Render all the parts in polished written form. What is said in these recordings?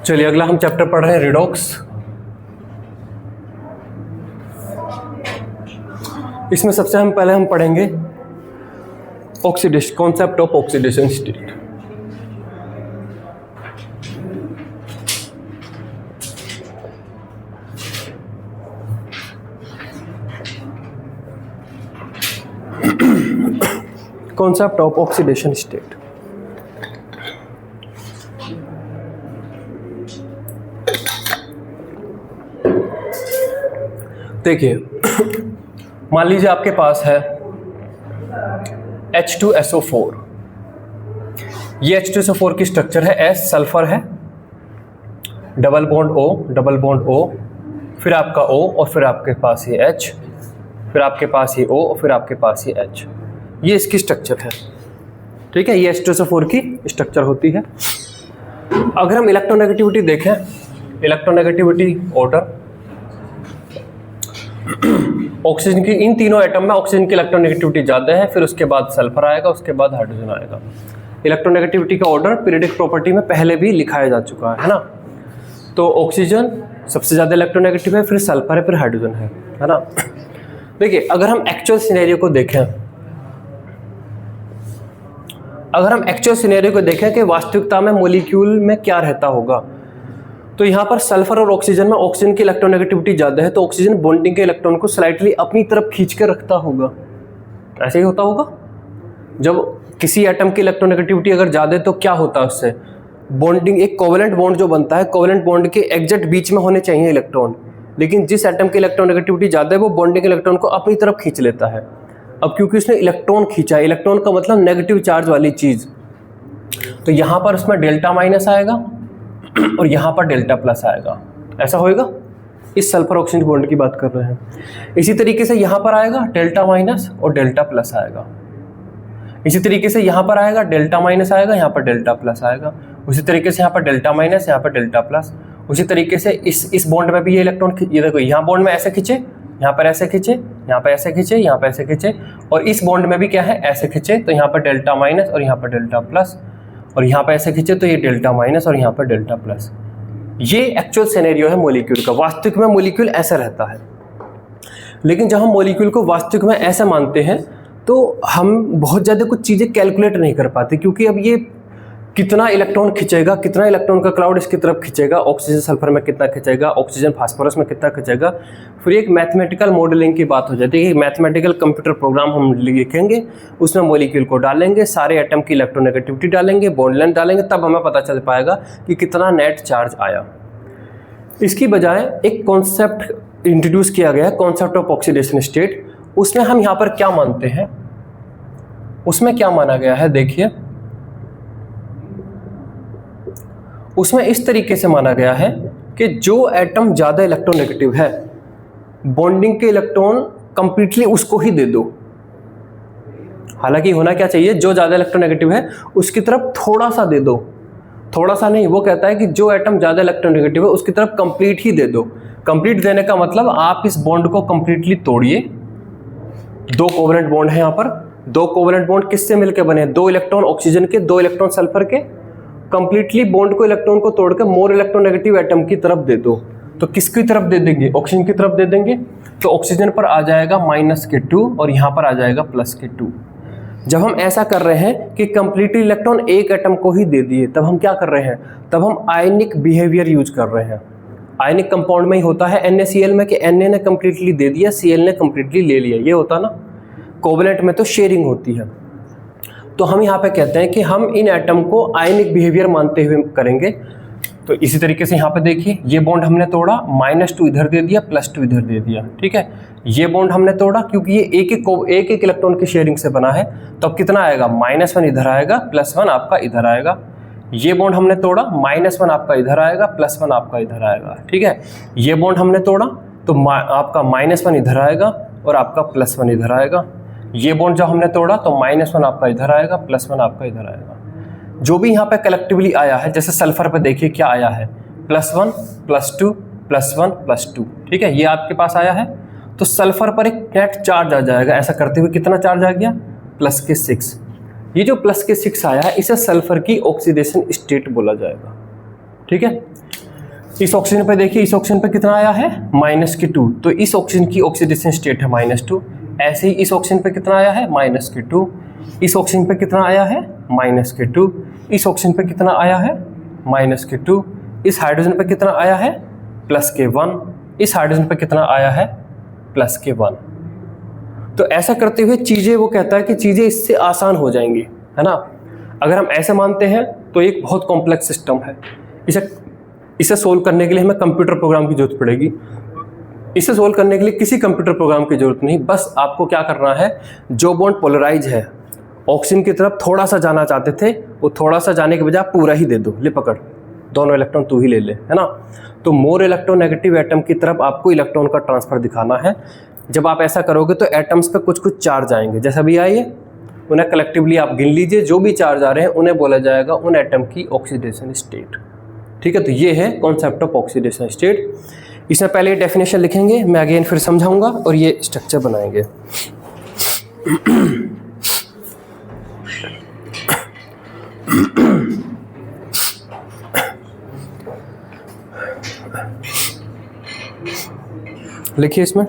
चलिए अगला हम चैप्टर पढ़ रहे हैं रिडॉक्स। इसमें सबसे पहले हम पढ़ेंगे oxidation, concept of oxidation state. Concept of oxidation state. देखिए, मान लीजिए आपके पास है H2SO4। ये H2SO4 की स्ट्रक्चर है S, सल्फर है, double bond O, double bond O, फिर आपका O और फिर आपके पास ये H, फिर आपके पास ये O और फिर आपके पास ये H। ये इसकी स्ट्रक्चर है, ठीक है। ये H2SO4 की स्ट्रक्चर होती है। अगर हम इलेक्ट्रोनेगेटिविटी देखें, इलेक्ट्रोनेगेटिविटी ऑर्डर, ऑक्सीजन की इन तीनों एटम में ऑक्सीजन की इलेक्ट्रोनेगेटिविटी ज़्यादा है, फिर उसके बाद सल्फर आएगा, उसके बाद हाइड्रोजन आएगा। इलेक्ट्रोनेगेटिविटी का ऑर्डर पीरियोडिक प्रॉपर्टी में पहले भी लिखाया जा चुका है ना। तो ऑक्सीजन सबसे ज़्यादा इलेक्ट्रोनेगेटिव है, फिर सल्फर है, फिर हाइड्रोजन है ना। देखिए, अगर हम एक्चुअल सिनेरियो को देखें, कि वास्तविकता में मॉलिक्यूल में क्या रहता होगा, तो यहाँ पर सल्फर और ऑक्सीजन में ऑक्सीजन की इलेक्ट्रोनेगेटिविटी ज़्यादा है, तो ऑक्सीजन बॉन्डिंग के इलेक्ट्रॉन को स्लाइटली अपनी तरफ खींच के रखता होगा। ऐसे ही होता होगा। जब किसी एटम की इलेक्ट्रोनेगेटिविटी अगर ज़्यादा है तो क्या होता है उससे, बॉन्डिंग, एक कोवेलेंट बॉन्ड जो बनता है, कोवेलेंट बॉन्ड के एग्जैक्ट बीच में होने चाहिए इलेक्ट्रॉन, लेकिन जिस एटम की इलेक्ट्रोनेगेटिविटी ज़्यादा है वो बॉन्डिंग इलेक्ट्रॉन को अपनी तरफ खींच लेता है। अब क्योंकि उसने इलेक्ट्रॉन खींचा, इलेक्ट्रॉन का मतलब नेगेटिव चार्ज वाली चीज़, तो यहाँ पर उसमें डेल्टा माइनस आएगा और यहाँ पर डेल्टा प्लस आएगा। ऐसा होएगा। इस सल्फर ऑक्सीजन बॉन्ड की बात कर रहे हैं। इसी तरीके से यहाँ पर आएगा डेल्टा माइनस और डेल्टा प्लस आएगा। इसी तरीके से यहाँ पर आएगा डेल्टा माइनस आएगा, यहाँ पर डेल्टा प्लस आएगा। उसी तरीके से यहाँ पर डेल्टा माइनस, यहाँ पर डेल्टा प्लस। उसी तरीके से इस बॉन्ड में भी ये इलेक्ट्रॉन, ये देखो, यहाँ बॉन्ड में ऐसे खींचे, यहाँ पर ऐसे खींचे, यहाँ पर ऐसे खींचे, यहाँ पर ऐसे खींचे, और इस बॉन्ड में भी क्या है, ऐसे खींचे, तो यहाँ पर डेल्टा माइनस और यहाँ पर डेल्टा प्लस, और यहाँ पर ऐसे खींचे तो ये डेल्टा माइनस और यहाँ पर डेल्टा प्लस। ये एक्चुअल सिनेरियो है मॉलिक्यूल का। वास्तविक में मॉलिक्यूल ऐसा रहता है, लेकिन जब हम मॉलिक्यूल को वास्तविक में ऐसा मानते हैं तो हम बहुत ज़्यादा कुछ चीज़ें कैलकुलेट नहीं कर पाते, क्योंकि अब ये कितना इलेक्ट्रॉन खींचेगा, कितना इलेक्ट्रॉन का क्लाउड इसकी तरफ खींचेगा, ऑक्सीजन सल्फर में कितना खींचेगा, ऑक्सीजन फास्फोरस में कितना खींचेगा, फिर एक मैथमेटिकल मॉडलिंग की बात हो जाती है। मैथमेटिकल कंप्यूटर प्रोग्राम हम लिखेंगे, उसमें मॉलिक्यूल को डालेंगे, सारे एटम की इलेक्ट्रोनेगेटिविटी डालेंगे, बॉन्ड लेंथ डालेंगे, तब हमें पता चल पाएगा कि कितना नेट चार्ज आया। इसकी बजाय एक कॉन्सेप्ट इंट्रोड्यूस किया गया है, कॉन्सेप्ट ऑफ ऑक्सीडेशन स्टेट। उसमें हम यहाँ पर क्या मानते हैं, उसमें क्या माना गया है, देखिए, उसमें इस तरीके से माना गया है कि जो एटम ज़्यादा इलेक्ट्रोनेगेटिव है, बॉन्डिंग के इलेक्ट्रॉन कंप्लीटली उसको ही दे दो। हालांकि होना क्या चाहिए, जो ज़्यादा इलेक्ट्रोनेगेटिव है उसकी तरफ थोड़ा सा दे दो, थोड़ा सा नहीं, वो कहता है कि जो एटम ज़्यादा इलेक्ट्रोनेगेटिव है उसकी तरफ कंप्लीट ही दे दो। कंप्लीट देने का मतलब आप इस बॉन्ड को कंप्लीटली तोड़िए। दो कोवेलेंट बॉन्ड है यहाँ पर, दो कोवेलेंट बॉन्ड किससे मिलकर बने हैं, दो इलेक्ट्रॉन ऑक्सीजन के, दो इलेक्ट्रॉन सल्फर के। कंप्लीटली बॉन्ड को, इलेक्ट्रॉन को तोड़कर मोर इलेक्ट्रोनेगेटिव एटम की तरफ दे दो, तो किसकी तरफ दे देंगे, ऑक्सीजन की तरफ दे देंगे। तो ऑक्सीजन पर आ जाएगा -2 और यहाँ पर आ जाएगा +2। जब हम ऐसा कर रहे हैं कि कंप्लीटली इलेक्ट्रॉन एक एटम को ही दे दिए, तब हम क्या कर रहे हैं, तब हम आयनिक बिहेवियर यूज कर रहे हैं। आयनिक कंपाउंड में ही होता है NaCl में कि Na ने कंप्लीटली दे दिया, Cl ने कंप्लीटली ले लिया, ये होता ना। कोवेलेंट में तो शेयरिंग होती है। तो हम यहाँ पे कहते हैं कि हम इन एटम को आयनिक बिहेवियर मानते हुए करेंगे। तो इसी तरीके से यहाँ पे देखिए, ये बॉन्ड हमने तोड़ा, -2 इधर दे दिया, +2 इधर दे दिया, ठीक है। ये बॉन्ड हमने तोड़ा क्योंकि ये एक एक इलेक्ट्रॉन की शेयरिंग से बना है, तो अब कितना आएगा, -1 इधर आएगा, +1 आपका इधर आएगा। ये बॉन्ड हमने तोड़ा, -1 आपका इधर आएगा, +1 आपका इधर आएगा, ठीक है। ये बॉन्ड हमने तोड़ा तो आपका -1 इधर आएगा और आपका +1 इधर आएगा। ये बॉन्ड जब हमने तोड़ा तो -1 आपका इधर आएगा, +1 आपका इधर आएगा। जो भी यहाँ पे कलेक्टिवली आया है, जैसे सल्फर पे देखिए क्या आया है, +1 +2 +1 +2, ठीक है, ये आपके पास आया है। तो सल्फर पर एक नेट चार्ज आ जाएगा, ऐसा करते हुए कितना चार्ज आ गया, +6। ये जो +6 आया है इसे सल्फर की ऑक्सीडेशन स्टेट बोला जाएगा। ठीक है, इस ऑक्सीजन पे देखिए, इस ऑक्सीजन पे कितना आया है, -2, तो इस ऑक्सीजन की ऑक्सीडेशन स्टेट है -2। ऐसे ही इस ऑक्सीजन पे कितना आया है, -2, इस ऑक्सीजन पे कितना आया है, -2, इस ऑक्सीजन पे कितना आया है, -2, इस हाइड्रोजन पे कितना आया है, +1, इस हाइड्रोजन पे कितना आया है, +1। तो ऐसा करते हुए चीज़ें, वो कहता है कि चीज़ें इससे आसान हो जाएंगी, है ना। अगर हम ऐसे मानते हैं तो एक बहुत कॉम्प्लेक्स सिस्टम है, इसे सोल्व करने के लिए हमें कंप्यूटर प्रोग्राम की जरूरत पड़ेगी। इसे सोल्व करने के लिए किसी कंप्यूटर प्रोग्राम की जरूरत नहीं, बस आपको क्या करना है, जो बॉन्ड पोलराइज है, ऑक्सीजन की तरफ थोड़ा सा जाना चाहते थे, वो थोड़ा सा जाने के बजाय पूरा ही दे दो, ले पकड़, दोनों इलेक्ट्रॉन तू ही ले ले, है ना। तो मोर इलेक्ट्रोनेगेटिव एटम की तरफ आपको इलेक्ट्रॉन का ट्रांसफर दिखाना है। जब आप ऐसा करोगे तो एटम्स पे कुछ कुछ चार्ज आएंगे, जैसा भी आइए, उन्हें कलेक्टिवली आप गिन लीजिए, जो भी चार्ज आ रहे हैं उन्हें बोला जाएगा उन एटम की ऑक्सीडेशन स्टेट। ठीक है, तो ये है कॉन्सेप्ट ऑफ ऑक्सीडेशन स्टेट। इसमें पहले डेफिनेशन लिखेंगे, मैं अगेन फिर समझाऊंगा और ये स्ट्रक्चर बनाएंगे। लिखिए इसमें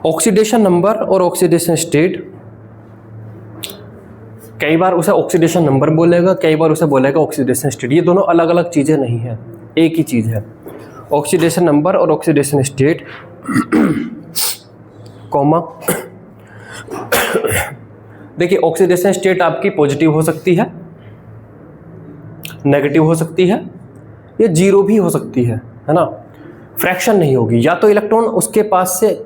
ऑक्सीडेशन नंबर और ऑक्सीडेशन स्टेट। कई बार उसे ऑक्सीडेशन नंबर बोलेगा, कई बार उसे बोलेगा ऑक्सीडेशन स्टेट। ये दोनों अलग अलग चीज़ें नहीं है, एक ही चीज़ है। ऑक्सीडेशन नंबर और ऑक्सीडेशन स्टेट, कॉमा। देखिए, ऑक्सीडेशन स्टेट आपकी पॉजिटिव हो सकती है, नेगेटिव हो सकती है, या जीरो भी हो सकती है ना। फ्रैक्शन नहीं होगी, या तो इलेक्ट्रॉन उसके पास से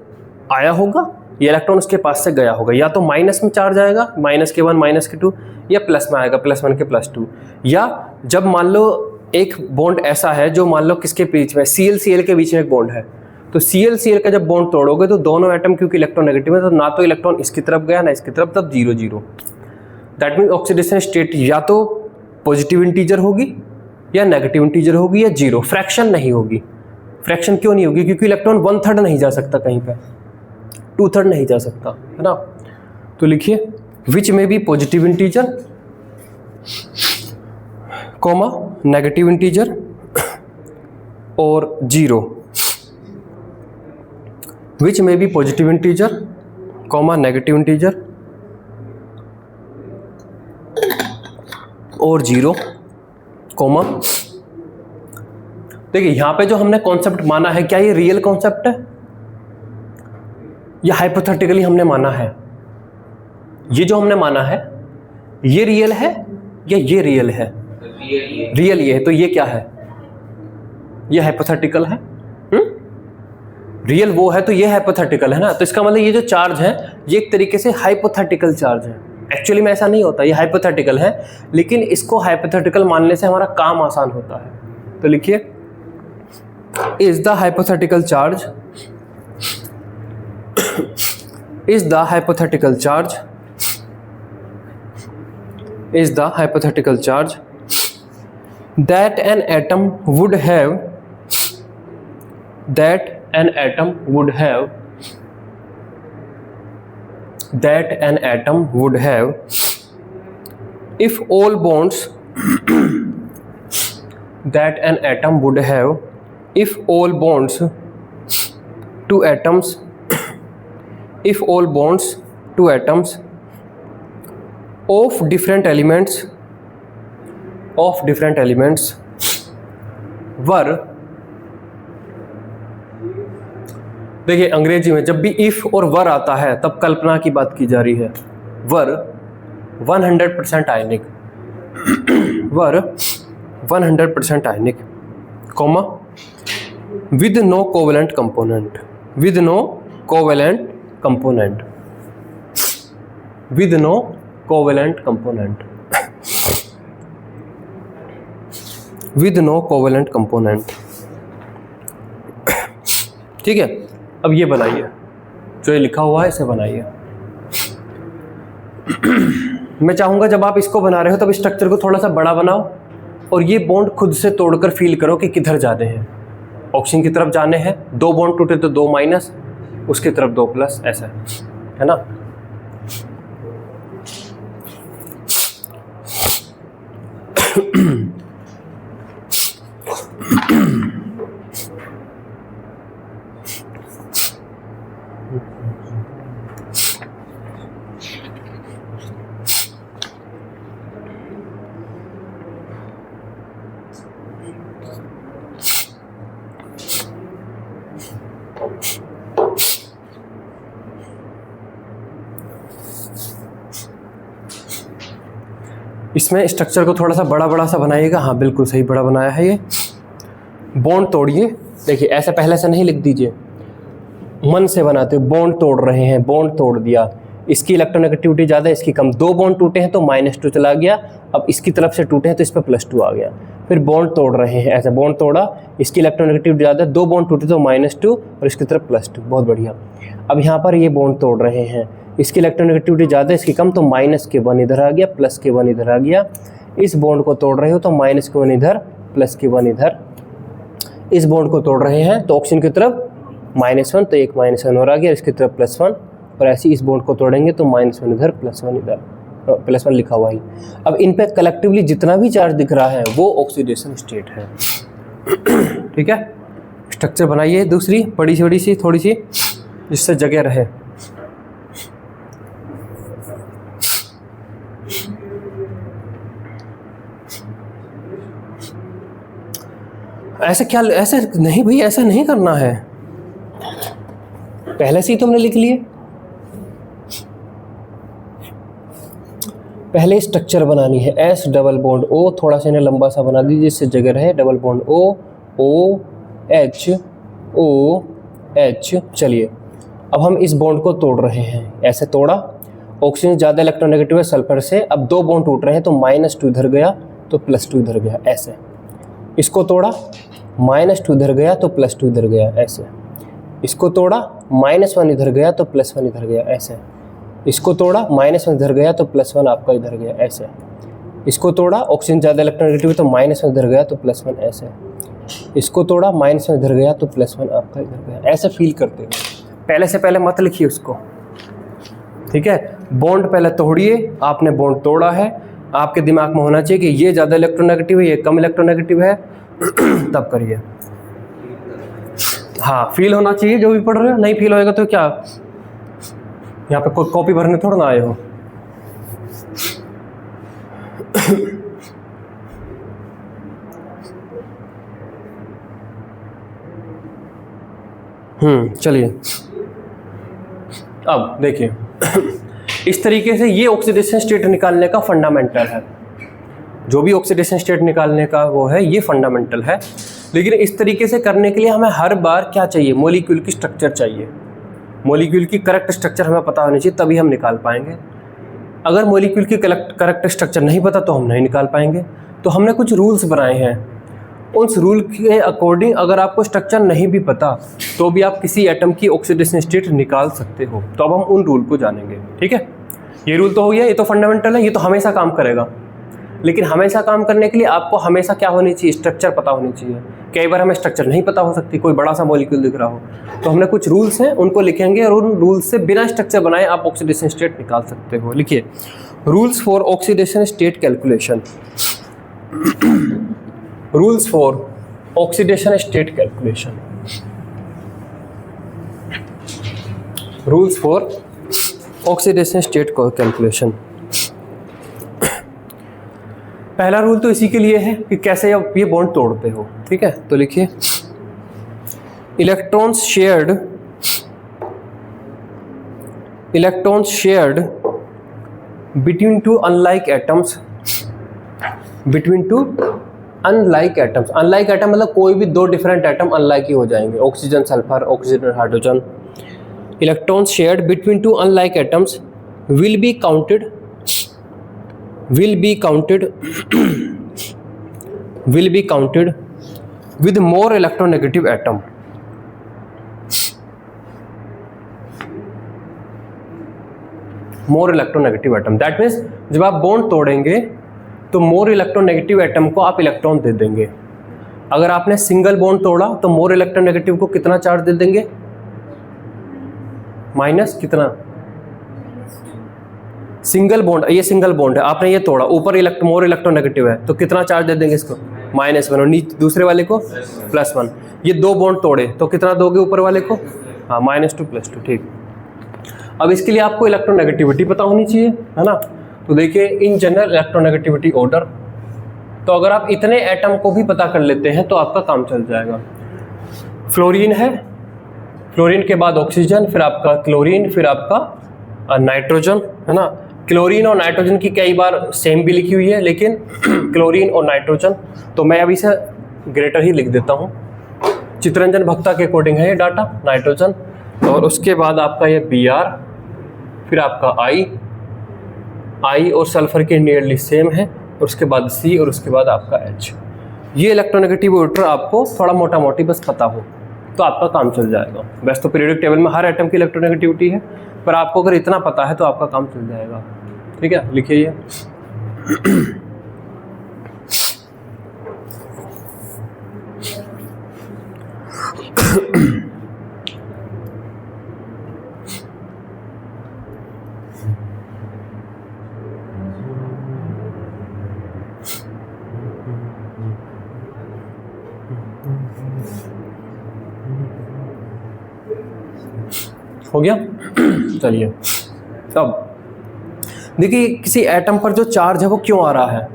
आया होगा या इलेक्ट्रॉन उसके पास से गया होगा, या तो माइनस में चार्ज आएगा, -1 -2, या प्लस में आएगा, +1 के +2। या जब मान लो एक बॉन्ड ऐसा है जो मान लो किसके बीच में, Cl के बीच में एक बॉन्ड है, तो Cl का जब बॉन्ड तोड़ोगे तो दोनों एटम क्योंकि इलेक्ट्रॉन नेगेटिव है, तो ना तो इलेक्ट्रॉन इसकी तरफ गया ना इसकी तरफ, तब 0-0। दैट मीन ऑक्सीडेशन स्टेट या तो पॉजिटिव इंटीजर होगी या नेगेटिव इंटीजर होगी या जीरो, फ्रैक्शन नहीं होगी। फ्रैक्शन क्यों नहीं होगी, क्योंकि इलेक्ट्रॉन 1/3 नहीं जा सकता कहीं पे, 2/3 नहीं जा सकता, है ना। तो लिखिए विच में B positive integer, comma negative integer और जीरो, विच में B positive integer, comma negative integer और जीरो, कॉमा। देखिए यहां पे जो हमने कॉन्सेप्ट माना है, क्या ये रियल कॉन्सेप्ट है या हाइपोथेटिकली हमने माना है? ये जो हमने माना है ये रियल है या ये रियल है? रियल ये है, तो ये क्या है? ये हाइपोथेटिकल है। रियल वो है तो ये हाइपोथेटिकल है ना। तो इसका मतलब ये जो चार्ज है ये एक तरीके से हाइपोथेटिकल चार्ज है। एक्चुअली में ऐसा नहीं होता, ये हाइपोथेटिकल है, लेकिन इसको हाइपोथेटिकल मानने से हमारा काम आसान होता है। तो लिखिए is the hypothetical charge, is the hypothetical charge that an atom would have if all bonds to atoms of different elements were, देखिए अंग्रेजी में जब भी इफ और वर आता है तब कल्पना की बात की जा रही है। Were 100% ionic, were 100% ionic, comma with no covalent component, with no covalent component, with no covalent component, with no covalent component. ठीक है, अब ये बनाइए, जो ये लिखा हुआ है इसे बनाइए। मैं चाहूंगा जब आप इसको बना रहे हो तब स्ट्रक्चर को थोड़ा सा बड़ा बनाओ और ये बॉन्ड खुद से तोड़कर फील करो कि किधर जाते हैं। ऑक्सीजन की तरफ जाने हैं, 2 बॉन्ड टूटे तो 2 माइनस, उसकी तरफ 2 प्लस, ऐसा है ना। इसमें स्ट्रक्चर को थोड़ा सा बड़ा सा बनाइएगा। हाँ बिल्कुल सही, बड़ा बनाया है ये। बॉन्ड तोड़िए, देखिए ऐसे पहले से नहीं लिख दीजिए, मन से बनाते हो। बॉन्ड तोड़ रहे हैं, बॉन्ड तोड़ दिया, इसकी इलेक्ट्रोनेगेटिविटी ज़्यादा है, इसकी कम। 2 बॉन्ड टूटे हैं तो -2 चला गया, अब इसकी तरफ से टूटे हैं तो इस पर +2 आ गया। फिर बॉन्ड तोड़ रहे हैं, ऐसे बॉन्ड तोड़ा, इसकी इलेक्ट्रोनेगेटिविटी ज़्यादा है, 2 बॉन्ड टूटे तो -2 और इसकी तरफ +2, बहुत बढ़िया। अब यहाँ पर ये बॉन्ड तोड़ रहे हैं, इसकी इलेक्ट्रोनेगेटिविटी ज़्यादा है, इसकी कम, तो -1 इधर आ गया, +1 इधर आ गया। इस बॉन्ड को तोड़ रहे हो तो -1 इधर, +1 इधर। इस बॉन्ड को तोड़ रहे हैं तो ऑक्सीजन की तरफ -1, तो एक -1 और आ गया, इसकी तरफ +1, और ऐसे इस बॉन्ड को तोड़ेंगे तो -1 इधर, +1 इधर, +1 लिखा हुआ ही। अब इन पे कलेक्टिवली जितना भी चार्ज दिख रहा है वो ऑक्सीडेशन स्टेट है। ठीक है, स्ट्रक्चर बनाइए दूसरी बड़ी सी थोड़ी सी, जिससे जगह रहे। ऐसे क्या, ऐसे नहीं भाई, ऐसा नहीं करना है, पहले से ही तुमने लिख लिए। पहले स्ट्रक्चर बनानी है, S डबल बॉन्ड O, थोड़ा सा इन्हें लंबा सा बना दीजिए जिससे जगह रहे। Double bond O, O H O H। चलिए अब हम इस बॉन्ड को तोड़ रहे हैं, ऐसे तोड़ा, ऑक्सीजन ज़्यादा इलेक्ट्रोनेगेटिव है सल्फर से, अब 2 बॉन्ड टूट रहे हैं तो -2 इधर गया तो +2 इधर गया, ऐसे। इसको तोड़ा, -2 इधर गया तो +2 इधर गया, ऐसे। इसको तोड़ा, -1 इधर गया तो +1 इधर गया, ऐसे। इसको तोड़ा, -1 इधर गया तो +1 आपका इधर गया, ऐसे। इसको तोड़ा, ऑक्सीजन ज़्यादा इलेक्ट्रोनेगेटिव है तो -1 इधर गया तो +1, ऐसे। इसको तोड़ा, -1 इधर गया तो +1 आपका इधर गया, ऐसे फील करते हो। पहले से पहले मत लिखिए उसको, ठीक है। बॉन्ड पहले तोड़िए, आपने बॉन्ड तोड़ा है, आपके दिमाग में होना चाहिए कि ये ज़्यादा इलेक्ट्रोनेगेटिव है, ये कम इलेक्ट्रोनेगेटिव है, तब करिए। हाँ फील होना चाहिए जो भी पढ़ रहे हो, नहीं फील होएगा तो क्या, यहाँ पे कोई कॉपी भरने थोड़ा ना आए हो। चलिए अब देखिए, इस तरीके से ये ऑक्सीडेशन स्टेट निकालने का फंडामेंटल है। जो भी ऑक्सीडेशन स्टेट निकालने का वो है, ये फंडामेंटल है। लेकिन इस तरीके से करने के लिए हमें हर बार क्या चाहिए, मॉलिक्यूल की स्ट्रक्चर चाहिए। मॉलिक्यूल की करेक्ट स्ट्रक्चर हमें पता होनी चाहिए, तभी हम निकाल पाएंगे। अगर मॉलिक्यूल की करेक्ट स्ट्रक्चर नहीं पता तो हम नहीं निकाल पाएंगे। तो हमने कुछ रूल्स बनाए हैं, उस रूल के अकॉर्डिंग अगर आपको स्ट्रक्चर नहीं भी पता तो भी आप किसी एटम की ऑक्सीडेशन स्टेट निकाल सकते हो। तो अब हम उन रूल को जानेंगे, ठीक है। ये रूल तो हो गया, ये तो फंडामेंटल है, ये तो हमेशा काम करेगा। लेकिन हमेशा काम करने के लिए आपको हमेशा क्या होनी चाहिए, स्ट्रक्चर पता होनी चाहिए। कई बार हमें स्ट्रक्चर नहीं पता हो सकती, कोई बड़ा सा मॉलिक्यूल दिख रहा हो, तो हमने कुछ रूल्स हैं उनको लिखेंगे और उन रूल्स से बिना स्ट्रक्चर बनाए आप ऑक्सीडेशन स्टेट निकाल सकते हो। लिखिए, rules for oxidation state calculation. Rules for oxidation state calculation. Rules for oxidation state calculation. पहला रूल तो इसी के लिए है कि कैसे आप ये बॉन्ड तोड़ते हो, ठीक है। तो लिखिए, electrons shared between two unlike atoms, between two unlike atoms. Unlike atom मतलब कोई भी 2 डिफरेंट एटम अनलाइक ही हो जाएंगे, oxygen sulphur, oxygen hydrogen. Electrons shared between two unlike atoms will be counted with more electronegative atom. More electronegative atom, that means जब आप bond तोड़ेंगे तो more electronegative atom को आप इलेक्ट्रॉन दे देंगे। अगर आपने सिंगल बॉन्ड तोड़ा तो मोर इलेक्ट्रोनेगेटिव को कितना चार्ज दे देंगे? माइनस कितना? सिंगल बॉन्ड, ये सिंगल बॉन्ड है, आपने ये तोड़ा, ऊपर मोर इलेक्ट्रोनेगेटिव है तो कितना चार्ज दे देंगे इसको? -1, और नीचे दूसरे वाले को +1। ये 2 बॉन्ड तोड़े तो कितना दोगे ऊपर वाले को? हाँ, -2 +2। ठीक, अब इसके लिए आपको इलेक्ट्रोनेगेटिविटी पता होनी चाहिए, है ना। तो देखिए इन जनरल इलेक्ट्रोनेगेटिविटी ऑर्डर, तो अगर आप इतने एटम को भी पता कर लेते हैं तो आपका काम चल जाएगा। फ्लोरीन है, फ्लोरीन के बाद ऑक्सीजन, फिर आपका क्लोरीन, फिर आपका नाइट्रोजन, है ना। क्लोरीन और नाइट्रोजन की कई बार सेम भी लिखी हुई है, लेकिन क्लोरीन और नाइट्रोजन, तो मैं अभी इसे ग्रेटर ही लिख देता हूँ। चित्ररंजन भक्ता के अकॉर्डिंग है ये डाटा, नाइट्रोजन, और उसके बाद आपका ये Br, फिर आपका I और सल्फर के नियरली सेम है, और उसके बाद C, और उसके बाद आपका H। ये इलेक्ट्रोनेगेटिव ऑर्डर आपको थोड़ा मोटा मोटी बस पता हो तो आपका काम चल जाएगा। वैसे तो पीरियोडिक टेबल में हर एटम की इलेक्ट्रोनेगेटिविटी है, पर आपको अगर इतना पता है तो आपका काम चल जाएगा। ठीक है, लिखिए ये। हो गया? चलिए, अब देखिए किसी एटम पर जो चार्ज है वो क्यों आ रहा है?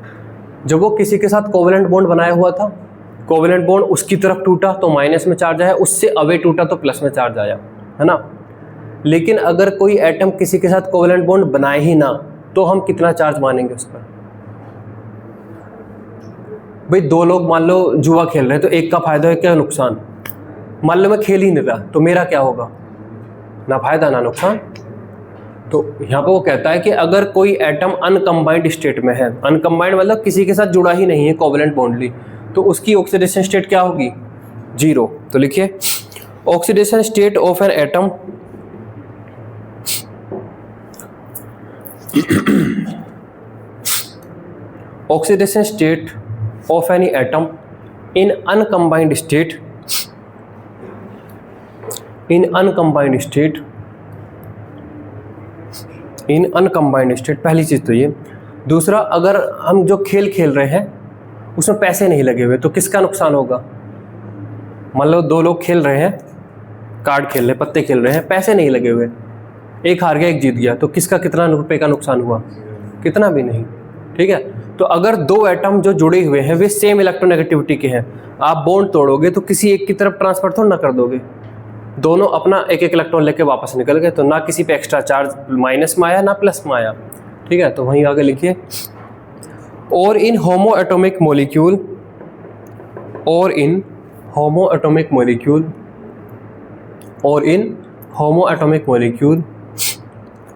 जब वो किसी के साथ कोवेलेंट बॉन्ड बनाया हुआ था, कोवेलेंट बॉन्ड उसकी तरफ टूटा तो माइनस में चार्ज आया, उससे अवे टूटा तो प्लस में चार्ज आया, है ना। लेकिन अगर कोई एटम किसी के साथ कोवेलेंट बॉन्ड बनाए ही ना तो हम कितना चार्ज मानेंगे उस पर? भाई 2 लोग मान लो जुआ खेल रहे हैं तो एक का फायदा है क्या नुकसान? मान लो मैं खेल ही नहीं रहा तो मेरा क्या होगा? ना फायदा ना नुकसान। तो यहाँ पर वो कहता है कि अगर कोई एटम अनकम्बाइंड स्टेट में है, अनकम्बाइंड मतलब किसी के साथ जुड़ा ही नहीं है कोवेलेंट बॉन्डली, तो उसकी ऑक्सीडेशन स्टेट क्या होगी? 0। तो लिखिए oxidation state of an atom oxidation state of any atom in uncombined state, in uncombined state, in uncombined state, पहली चीज़ तो ये। दूसरा, अगर हम जो खेल खेल रहे हैं उसमें पैसे नहीं लगे हुए तो किसका नुकसान होगा? मान लो 2 लोग खेल रहे हैं, कार्ड खेल रहे हैं, पत्ते खेल रहे हैं, पैसे नहीं लगे हुए, एक हार गया एक जीत गया, तो किसका कितना रुपए का नुकसान हुआ? कितना भी नहीं। ठीक है, तो अगर 2 एटम जो जुड़े हुए हैं वे सेम इलेक्ट्रोनेगेटिविटी के हैं, आप बॉन्ड तोड़ोगे तो किसी एक की तरफ ट्रांसफर थोड़ा ना कर दोगे, दोनों अपना एक इलेक्ट्रॉन लेके वापस निकल गए, तो ना किसी पे एक्स्ट्रा चार्ज माइनस में आया ना प्लस में आया। ठीक है, तो वहीं आगे लिखिए और इन होमो एटॉमिक मॉलिक्यूल, और इन होमो एटॉमिक मॉलिक्यूल, और in homo atomic molecule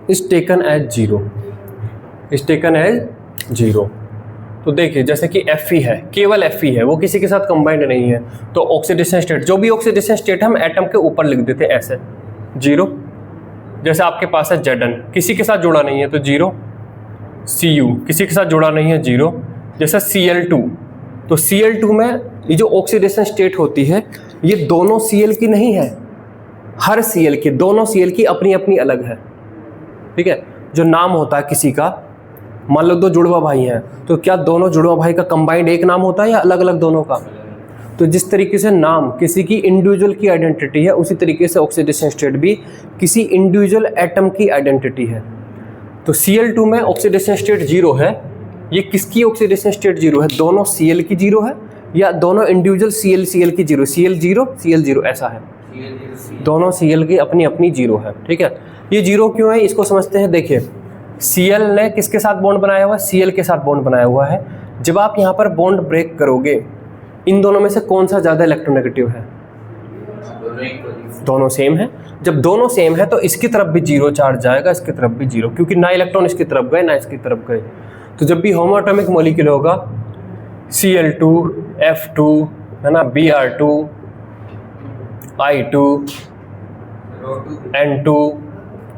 is taken as 0, is taken as 0। तो देखिए जैसे कि Fe है, केवल Fe है, वो किसी के साथ कंबाइंड नहीं है, तो ऑक्सीडेशन स्टेट, जो भी ऑक्सीडेशन स्टेट हम एटम के ऊपर लिख देते हैं ऐसे 0। जैसे आपके पास है Zn, किसी के साथ जुड़ा नहीं है तो 0, Cu किसी के साथ जुड़ा नहीं है 0, जैसे Cl2, तो Cl2 में ये जो ऑक्सीडेशन स्टेट होती है ये दोनों Cl की नहीं है, हर Cl की, दोनों Cl की अपनी अपनी अलग है। ठीक है, जो नाम होता है किसी का, मान लो 2 जुड़वा भाई हैं तो क्या दोनों जुड़वा भाई का कंबाइंड एक नाम होता है या अलग अलग दोनों का? तो जिस तरीके से नाम किसी की इंडिविजुअल की आइडेंटिटी है, उसी तरीके से ऑक्सीडेशन स्टेट भी किसी इंडिविजुअल एटम की आइडेंटिटी है। तो Cl2 में ऑक्सीडेशन स्टेट 0 है, ये किसकी ऑक्सीडेशन स्टेट 0 है? दोनों Cl की 0 है या दोनों इंडिविजुअल Cl की 0? Cl0 ऐसा है, दोनों Cl की अपनी अपनी 0 है। ठीक है, ये 0 क्यों है इसको समझते हैं। देखिए Cl ने किसके साथ बॉन्ड बनाया हुआ है? Cl के साथ बॉन्ड बनाया हुआ है। जब आप यहाँ पर बॉन्ड ब्रेक करोगे, इन दोनों में से कौन सा ज़्यादा इलेक्ट्रोनेगेटिव है? दोनों सेम है। जब दोनों सेम है तो इसकी तरफ भी 0 चार्ज जाएगा, इसकी तरफ भी 0, क्योंकि ना इलेक्ट्रॉन इसकी तरफ गए ना इसकी तरफ गए। तो जब भी होमो एटॉमिक मॉलिक्यूल होगा Cl2, F2, है ना, Br2, I2, N2,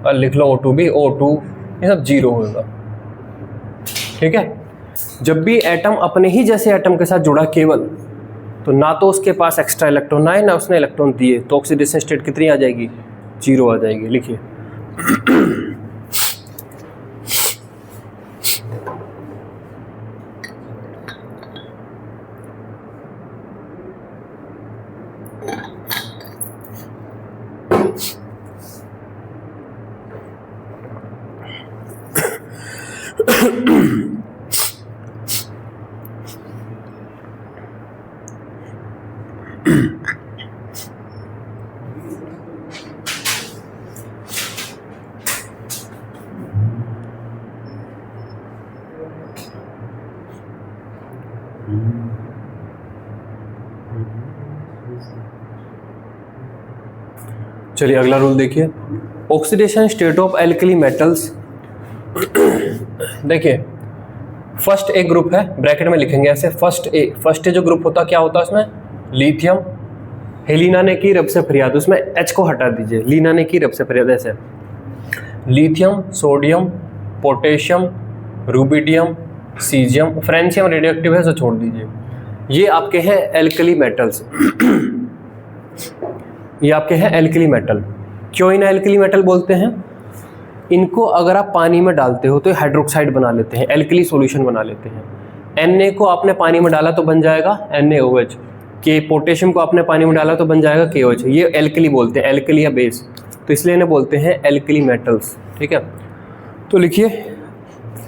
और लिख लो O2 भी, O2, ये सब 0 होगा। ठीक है, जब भी एटम अपने ही जैसे एटम के साथ जुड़ा केवल, तो ना तो उसके पास एक्स्ट्रा इलेक्ट्रॉन आए ना उसने इलेक्ट्रॉन दिए, तो ऑक्सीडेशन स्टेट कितनी आ जाएगी? 0 आ जाएगी। लिखिए चलिए अगला रूल देखिए, oxidation state of alkali metals. देखिए फर्स्ट ए ग्रुप है, ब्रैकेट में लिखेंगे ऐसे, फर्स्ट ए जो ग्रुप होता क्या होता है उसमें? लिथियम। हेलिना ने की रब से फरियाद, उसमें एच को हटा दीजिए, लीना ने की रब से फरियाद ऐसे। Lithium, sodium, potassium, rubidium, caesium, francium radioactive है, सो छोड़ दीजिए। ये आपके हैं एल्कली मेटल्स। ये आपके हैं एल्कली मेटल। क्यों इन्हें एल्कली मेटल बोलते हैं? इनको अगर आप पानी में डालते हो तो हाइड्रोक्साइड बना लेते हैं, एल्कली सॉल्यूशन बना लेते हैं। Na को आपने पानी में डाला तो बन जाएगा NaOH, के पोटेशियम को आपने पानी में डाला तो बन जाएगा KOH। ये एल्कली बोलते हैं, एल्कली या बेस, तो इसलिए इन्हें बोलते हैं एल्कली मेटल्स। ठीक है, तो लिखिए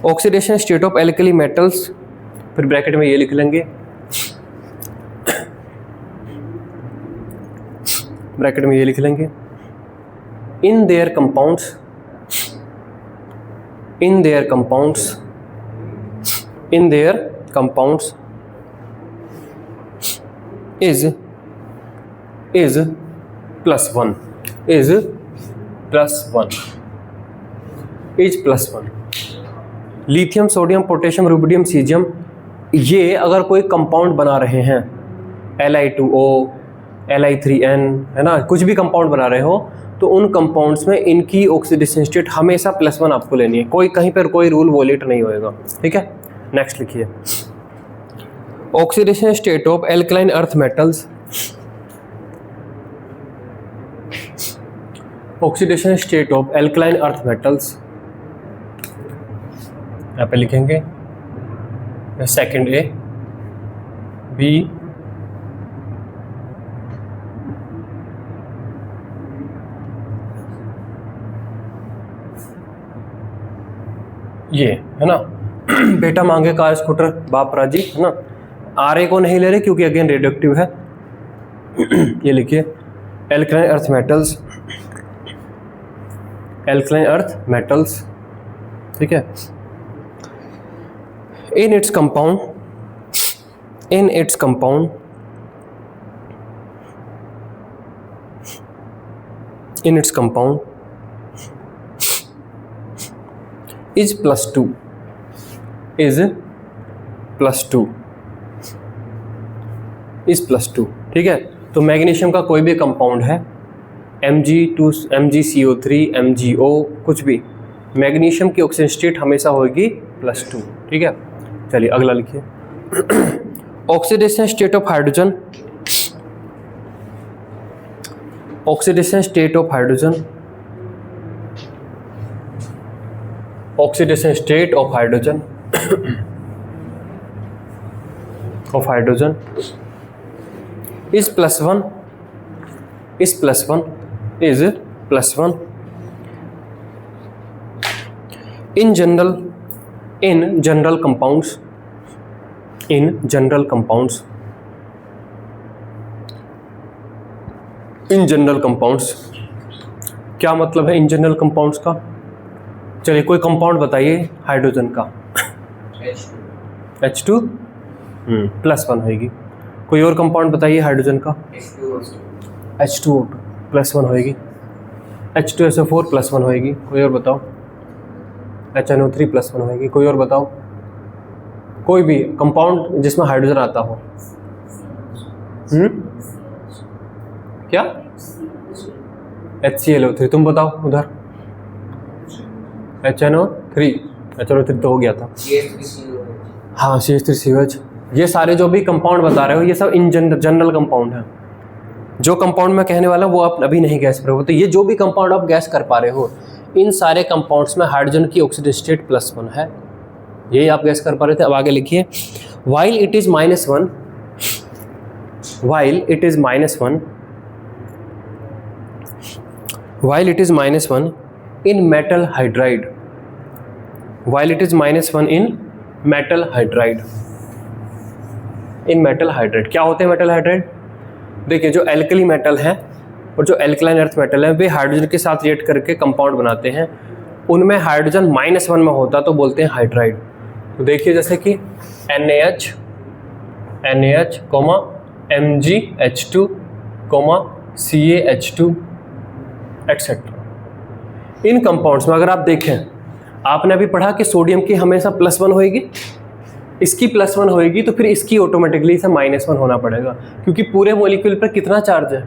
oxidation state of alkali metals, फिर ब्रैकेट में ये लिख लेंगे, ब्रैकेट में ये लिख लेंगे, in their compounds, in their compounds is +1, is +1। Lithium, sodium, potassium, rubidium, caesium, ये अगर कोई कंपाउंड बना रहे हैं, Li2O, Li3N, है ना, कुछ भी कंपाउंड बना रहे हो, तो उन कंपाउंड्स में इनकी ऑक्सीडेशन स्टेट हमेशा +1 आपको लेनी है, कोई कहीं पर कोई रूल वॉलेट नहीं होएगा। ठीक है, नेक्स्ट लिखिए oxidation state of alkaline earth metals. Oxidation state of alkaline earth metals यहाँ पे लिखेंगे सेकंड ए, बी, ये है ना, बेटा मांगे कार स्कूटर बाप राजी, है ना। RA को नहीं ले रहे क्योंकि अगेन रेडियोएक्टिव है। ये लिखिए alkaline earth metals, alkaline earth metals. ठीक है, इन इट्स कंपाउंड is +2, ठीक है। तो मैग्नीशियम का कोई भी कंपाउंड है, Mg2, MgCO3, MgO, कुछ भी, मैग्नीशियम की ऑक्सीजन स्टेट हमेशा होगी +2। ठीक है, चलिए अगला लिखिए oxidation state of hydrogen. Oxidation state of hydrogen, oxidation state of hydrogen is +1, in general compounds, क्या मतलब है इन जनरल कंपाउंड्स का? चलिए कोई कंपाउंड बताइए हाइड्रोजन का। H2 +1 होगी। कोई और कंपाउंड बताइए हाइड्रोजन का। H2O2 +1 होगी। H2SO4 +1 होगी। कोई और बताओ। HNO3 +1 होगी। कोई और बताओ। कोई भी कंपाउंड जिसमें हाइड्रोजन आता हो। क्या? HClO3। तुम बताओ उधर। HNO3 तो हो गया था। हाँ CH3COH। ये सारे जो भी कंपाउंड बता रहे हो ये सब इन जनरल कंपाउंड है। जो कंपाउंड मैं कहने वाला वो आप अभी नहीं गैस कर रहे हो। तो ये जो भी कंपाउंड आप गैस कर पा रहे हो इन सारे कंपाउंड्स में हाइड्रोजन की ऑक्सीडेशन स्टेट +1 है, यही आप गैस कर पा रहे थे। अब आगे लिखिए, while it is -1 while it is -1 while it is -1 in metal hydride while it is -1 in metal hydride in metal hydride क्या होते हैं मेटल हाइड्राइड? देखिए, जो एल्कली मेटल है और जो एल्कलाइन अर्थ मेटल है वे हाइड्रोजन के साथ रिएक्ट करके कंपाउंड बनाते हैं। उनमें हाइड्रोजन -1 में होता तो बोलते हैं हाइड्राइड। तो देखिए जैसे कि NaH MgH2 CaH2 एटसेट्रा। इन कंपाउंड्स में अगर आप देखें, आपने अभी पढ़ा कि सोडियम की हमेशा +1 होएगी, इसकी +1 होएगी तो फिर इसकी ऑटोमेटिकली इसे -1 होना पड़ेगा, क्योंकि पूरे मॉलिक्यूल पर कितना चार्ज है?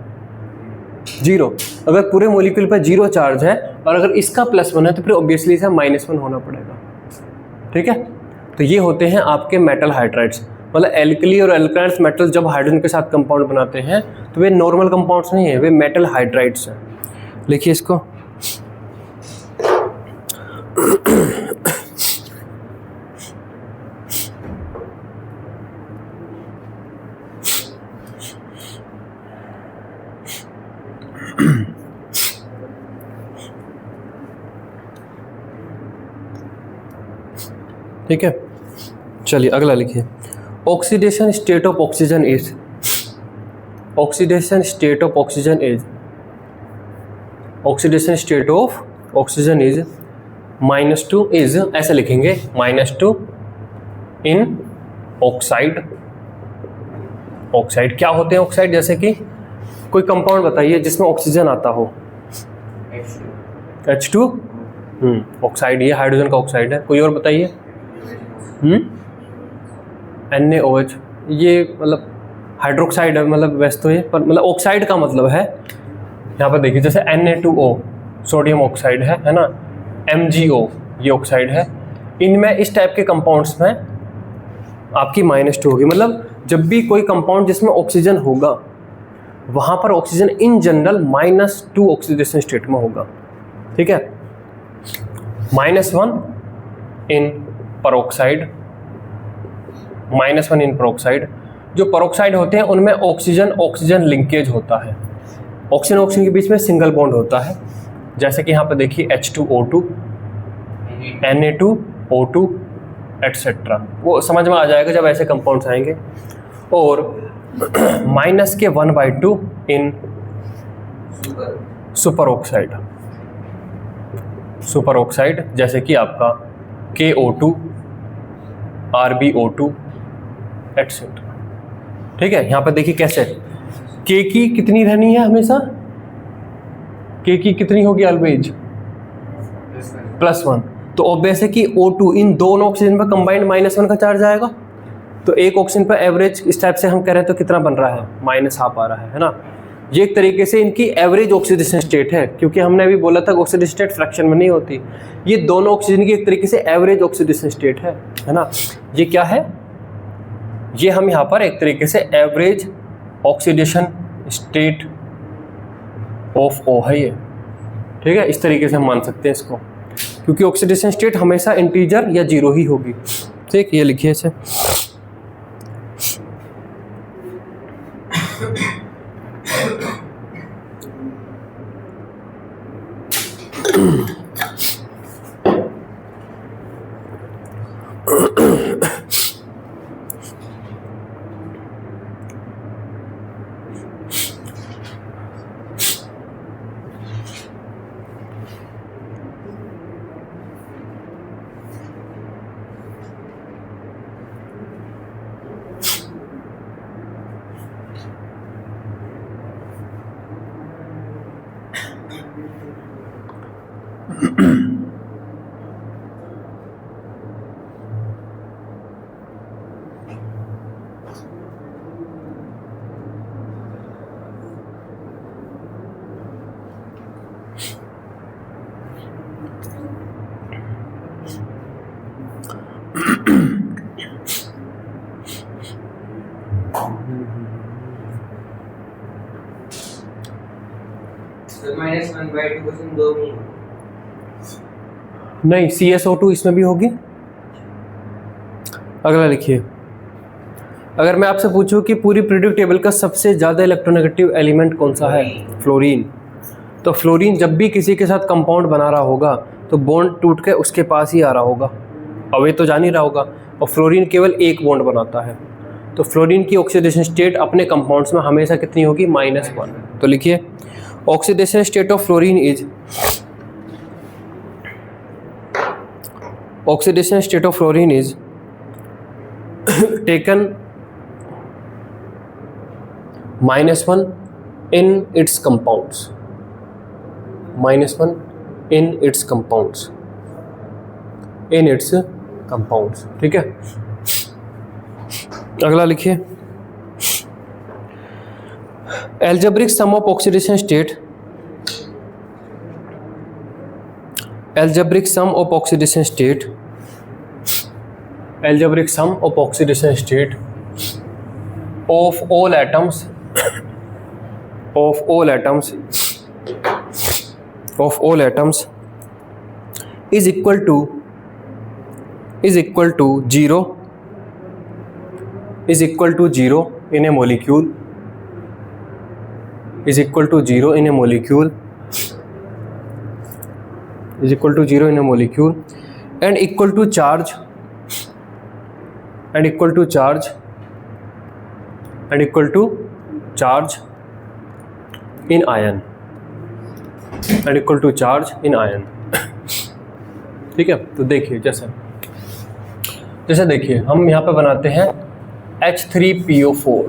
0। अगर पूरे मॉलिक्यूल पर 0 चार्ज है और अगर इसका +1 है तो फिर ऑब्वियसली इसे -1 होना पड़ेगा। ठीक है, तो ये होते हैं आपके मेटल हाइड्राइड्स। मतलब एल्कली और एल्काइल मेटल जब हाइड्रोजन के साथ कंपाउंड बनाते हैं तो वे नॉर्मल कंपाउंड्स नहीं है, वे मेटल हाइड्राइड्स हैं। लिखिए इसको, ठीक है। चलिए अगला लिखिए, oxidation state of oxygen is oxidation state of oxygen is oxidation state of oxygen is -2 is, ऐसे लिखेंगे -2 इन ऑक्साइड। ऑक्साइड क्या होते हैं? ऑक्साइड जैसे कि कोई कंपाउंड बताइए जिसमें ऑक्सीजन आता हो। H2 ऑक्साइड, ये हाइड्रोजन का ऑक्साइड है। कोई और बताइए। NaOH, ये मतलब हाइड्रोक्साइड है, मतलब वैसे तो ये पर मतलब ऑक्साइड का मतलब है। यहाँ पर देखिए जैसे Na2O सोडियम ऑक्साइड है ना, MgO ये ऑक्साइड है। इनमें इस टाइप के कंपाउंड्स में आपकी -2 होगी। मतलब जब भी कोई कंपाउंड जिसमें ऑक्सीजन होगा वहाँ पर oxygen in general -2 oxidation state में होगा। ठीक है, -1 इन पेरोक्साइड, -1 इन पेरोक्साइड। जो पेरोक्साइड होते हैं उनमें ऑक्सीजन ऑक्सीजन लिंकेज होता है, ऑक्सीजन ऑक्सीजन के बीच में सिंगल बॉन्ड होता है। जैसे कि यहाँ पर देखिए H2O2 Na2O2 एटसेट्रा, वो समझ में आ जाएगा जब ऐसे कंपाउंड्स आएंगे। और -1/2 इन सुपर ऑक्साइड, सुपर ऑक्साइड जैसे कि आपका KO2 RbO2 एटसेट्रा। ठीक है, यहाँ पर देखिए कैसे K की कितनी रहनी है हमेशा, K की कितनी होगी ऑलवेज? +1। तो ऑब्वियस है कि O2 इन दोनों ऑक्सीजन पर कंबाइंड -1 का चार्ज आएगा। तो एक ऑक्सीजन पर एवरेज इस टाइप से हम कह रहे हैं तो कितना बन रहा है? -1/2 आ रहा है ना। ये एक तरीके से इनकी एवरेज ऑक्सीडेशन स्टेट है, क्योंकि हमने अभी बोला था ऑक्सीडेशन स्टेट फ्रैक्शन में नहीं होती। ये दोनों ऑक्सीजन की एक तरीके से एवरेज ऑक्सीडेशन स्टेट है ना। ये क्या है? ये हम यहाँ पर एक तरीके से average oxidation state of O है ये। ठीक है, इस तरीके से हम मान सकते हैं इसको, क्योंकि ऑक्सीडेशन स्टेट हमेशा इंटीजर या 0 ही होगी। ठीक, ये लिखिए इसे। -1/2 क्वेश्चन 2 में नहीं, CSO2 इसमें भी होगी। अगला लिखिए, अगर मैं आपसे पूछूं कि पूरी पीरियोडिक टेबल का सबसे ज़्यादा इलेक्ट्रोनेगेटिव एलिमेंट कौन सा है, फ्लोरीन। तो फ्लोरीन जब भी किसी के साथ कंपाउंड बना रहा होगा तो बॉन्ड टूट के उसके पास ही आ रहा होगा, अवे तो जान ही रहा होगा, और फ्लोरीन केवल एक बॉन्ड बनाता है। तो फ्लोरीन की ऑक्सीडेशन स्टेट अपने कंपाउंड्स में हमेशा कितनी होगी, -1। तो लिखिए, oxidation state of fluorine is, oxidation state of fluorine is taken -1 in its compounds, -1 in its compounds, in its compounds। ठीक है, अगला लिखिए, algebraic sum of oxidation state, algebraic sum of oxidation state, algebraic sum of oxidation state of all atoms, of all atoms, of all atoms is equal to 0, is equal to 0 in a molecule, is equal to 0 in a molecule, is equal to 0 in a molecule, and equal to charge, and equal to charge, and equal to charge in ion, and equal to charge in ion। ठीक है, तो देखिए, जैसे देखिए, हम यहाँ पे बनाते हैं H3PO4।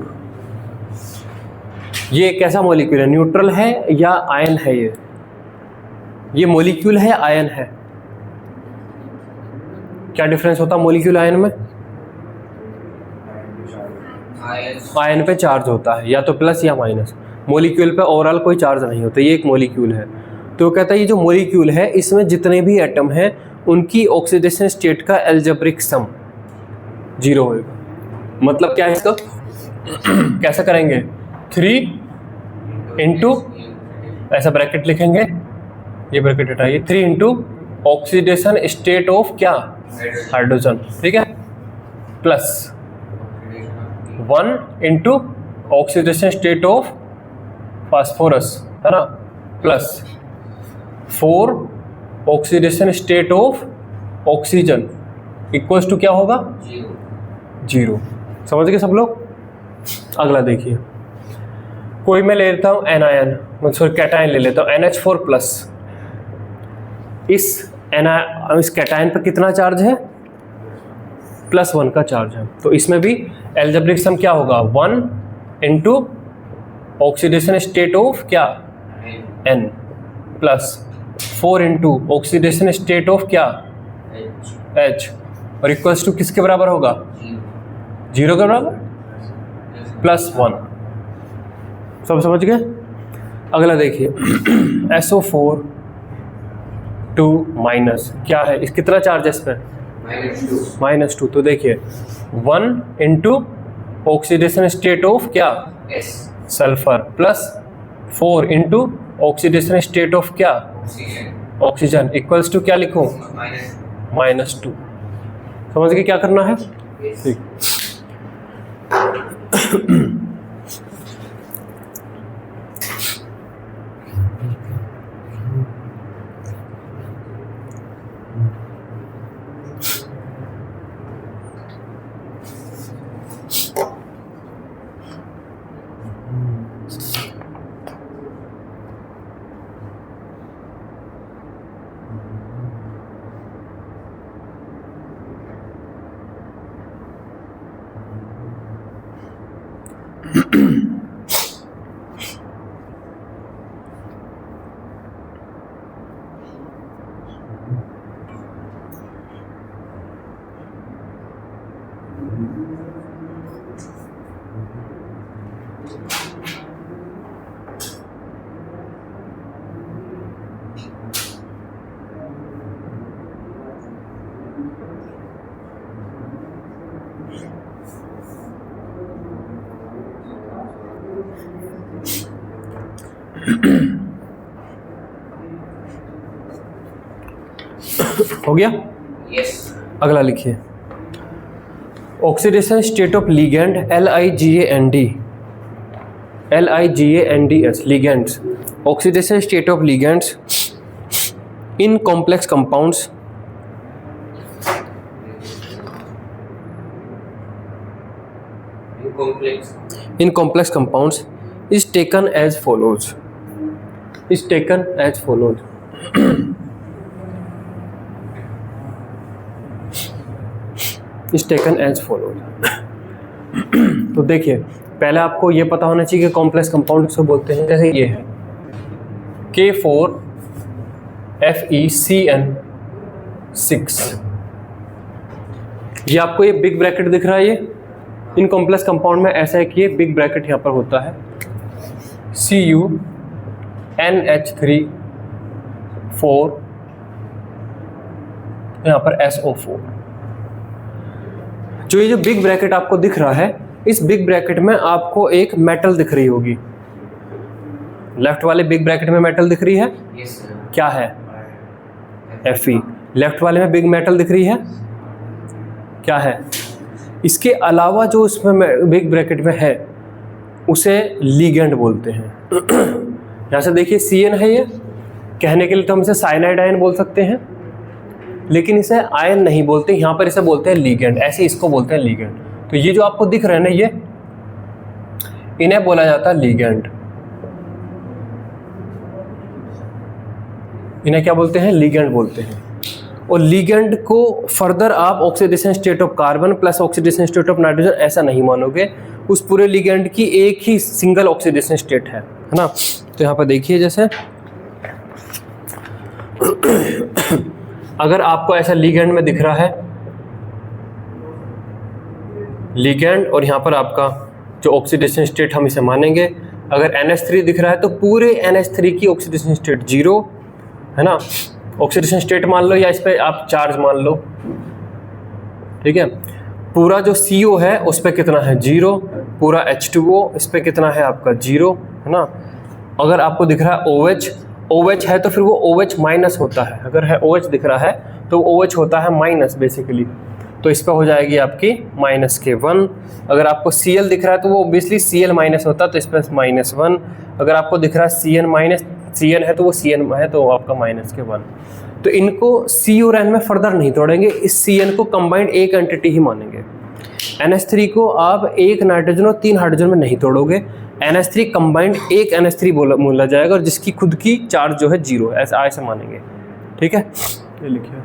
ये कैसा मॉलिक्यूल है, न्यूट्रल है या आयन है? ये मॉलिक्यूल है, आयन है? क्या डिफरेंस होता है मॉलिक्यूल आयन में? आयन पे चार्ज होता है, या तो प्लस या माइनस। मॉलिक्यूल पे ओवरऑल कोई चार्ज नहीं होता। ये एक मॉलिक्यूल है, तो कहता है ये जो मॉलिक्यूल है इसमें जितने भी एटम हैं उनकी ऑक्सीडेशन स्टेट का एल्जेब्रिक सम 0 होगा। मतलब क्या है इसका, कैसे करेंगे, 3 इंटू, ऐसा ब्रैकेट लिखेंगे, ये ब्रैकेट हटाइए, 3 इंटू ऑक्सीडेशन स्टेट ऑफ क्या, हाइड्रोजन। ठीक है, plus 1 into oxidation state of phosphorus, है ना, plus 4 oxidation state of oxygen equals to क्या होगा, 0। समझ गए सब लोग? अगला देखिए, कोई मैं ले लेता हूँ एनायन, सॉरी कैटायन ले लेता हूँ, NH4 प्लस। इस कैटायन पर कितना चार्ज है, +1 का चार्ज है। तो इसमें भी एल्जेब्रिक सम क्या होगा, 1 इंटू ऑक्सीडेशन स्टेट ऑफ क्या, N, plus 4 into oxidation state of क्या, H, और इक्वल्स टू किसके बराबर होगा, 0 के बराबर, +1। सब समझ गए? अगला देखिए, SO4 2 माइनस क्या है, इस कितना चार्ज है इस पर, -2। तो देखिए 1 इंटू ऑक्सीडेशन स्टेट ऑफ क्या, sulphur, plus 4 into oxidation state of क्या, ऑक्सीजन, इक्वल्स टू क्या लिखूं, -2। समझ गए क्या करना है? ठीक। हो गया? यस। अगला लिखिए, oxidation state of ligand LIGANDS ligands, oxidation state of ligands in complex compounds in complex compounds is taken as follows. Is taken as follows. Is taken as follows. तो देखिए, पहले आपको ये पता होना चाहिए कि कॉम्प्लेक्स कंपाउंड किसको बोलते हैं। जैसे ये है K4FeCN6, ये आपको ये बिग ब्रैकेट दिख रहा है। ये इन कॉम्प्लेक्स कंपाउंड में ऐसा है कि ये बिग ब्रैकेट यहाँ पर होता है CuNH3,4, यहाँ पर SO4। जो ये जो बिग ब्रैकेट आपको दिख रहा है, इस बिग ब्रैकेट में आपको एक मेटल दिख रही होगी। लेफ्ट वाले बिग ब्रैकेट में मेटल दिख रही है, यस सर। क्या है? Fe। लेफ्ट वाले में बिग मेटल दिख रही है, क्या है? इसके अलावा जो इसमें बिग ब्रैकेट में है उसे लिगेंड बोलते हैं। यहाँ से देखिए CN है, ये कहने के लिए तो हम इसे साइनाइड आयन बोल सकते हैं, लेकिन इसे आयन नहीं बोलते, यहाँ पर इसे बोलते हैं लिगेंड। ऐसे इसको बोलते हैं लिगेंड। तो ये जो आपको दिख रहे हैं ना, ये इन्हें बोला जाता है लिगेंड। इन्हें क्या बोलते हैं? लिगेंड बोलते हैं। और लिगेंड को फर्दर आप oxidation state of carbon plus oxidation state of nitrogen ऐसा नहीं मानोगे। उस पूरे लिगेंड की एक ही सिंगल ऑक्सीडेशन स्टेट है ना। तो यहाँ पर देखिए, जैसे अगर आपको ऐसा लिगेंड में दिख रहा है लिगेंड, और यहाँ पर आपका जो ऑक्सीडेशन स्टेट हम इसे मानेंगे, अगर NH3 दिख रहा है तो पूरे NH3 की ऑक्सीडेशन स्टेट 0 है ना। ऑक्सीडेशन स्टेट मान लो या इस पर आप चार्ज मान लो, ठीक है। पूरा जो CO है उस पर कितना है? 0। पूरा H2O इस पर कितना है आपका? 0 है ना। अगर आपको दिख रहा है OH है तो फिर वो OH माइनस होता है। अगर है OH दिख रहा है तो OH होता है माइनस बेसिकली, तो इस पर हो जाएगी आपकी -K1। अगर आपको Cl दिख रहा है तो वो ऑब्वियसली Cl माइनस होता है, तो इस पर -1। अगर आपको दिख रहा है CN है तो वो CN है तो आपका -K1। तो इनको C और N में फर्दर नहीं तोड़ेंगे, इस CN को कंबाइंड एक एंटिटी ही मानेंगे। NH3 को आप एक नाइट्रोजन और 3 हाइड्रोजन में नहीं तोड़ोगे। NH3 कंबाइंड एक NH3 बोला जाएगा, और जिसकी खुद की चार्ज जो है 0 है, ऐसे मानेंगे, ठीक है। ये लिखिए,